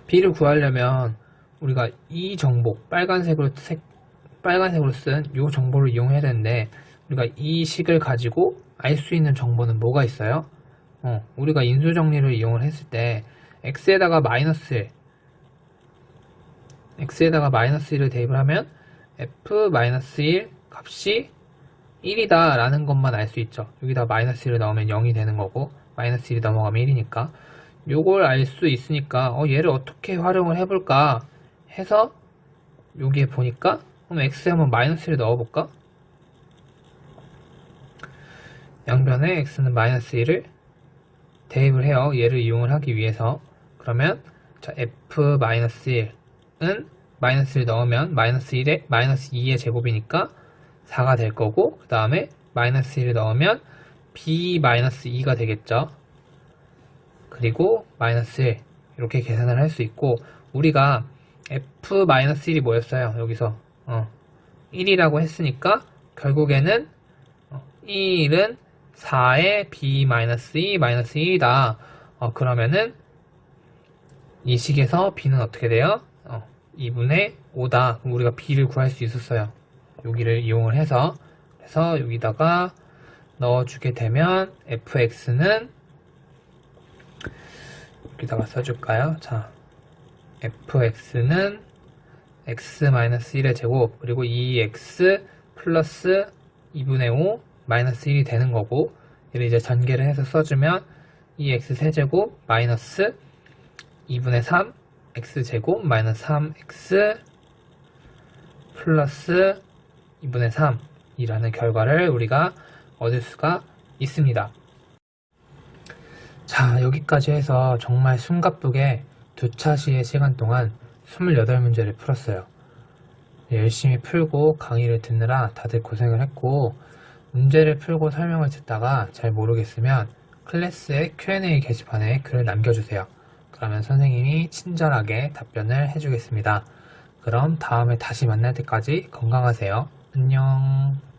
b를 구하려면 우리가 이 정보 빨간색으로 쓴 이 정보를 이용해야 되는데 우리가 이 식을 가지고 알 수 있는 정보는 뭐가 있어요? 우리가 인수정리를 이용을 했을 때 x에다가 마이너스 1 x에다가 마이너스 1을 대입을 하면 f-1 값이 1이다 라는 것만 알 수 있죠. 여기다 마이너스 1을 넣으면 0이 되는 거고 마이너스 1이 넘어가면 1이니까 요걸 알 수 있으니까 얘를 어떻게 활용을 해볼까 해서 여기에 보니까 그럼 x에 한번 마이너스 1을 넣어볼까? 양변에 x는 마이너스 1을 대입을 해요. 얘를 이용을 하기 위해서. 그러면 자 f-1은 마이너스 1 넣으면 마이너스 1에 마이너스 2의 제곱이니까 4가 될 거고 그 다음에 마이너스 1을 넣으면 b-2가 되겠죠. 그리고 마이너스 1 이렇게 계산을 할 수 있고 우리가 f-1이 뭐였어요? 여기서 1이라고 했으니까 결국에는 1은 4의 b-2 마이너스 1이다. 그러면은 이 식에서 b는 어떻게 돼요? 2분의 5다. 그럼 우리가 b를 구할 수 있었어요. 여기를 이용을 해서 그래서 여기다가 넣어주게 되면 fx는 여기다가 써줄까요? 자, fx는 x-1의 제곱 그리고 2x 플러스 2분의 5 마이너스 1이 되는 거고 얘를 이제 전개를 해서 써주면 2x 세제곱 마이너스 2분의 3 x제곱 마이너스 3x 플러스 2분의 3 이라는 결과를 우리가 얻을 수가 있습니다. 자, 여기까지 해서 정말 숨가쁘게 2차시의 시간 동안 28문제를 풀었어요. 열심히 풀고 강의를 듣느라 다들 고생을 했고 문제를 풀고 설명을 듣다가 잘 모르겠으면 클래스의 Q&A 게시판에 글을 남겨주세요. 그러면 선생님이 친절하게 답변을 해주겠습니다. 그럼 다음에 다시 만날 때까지 건강하세요. 안녕.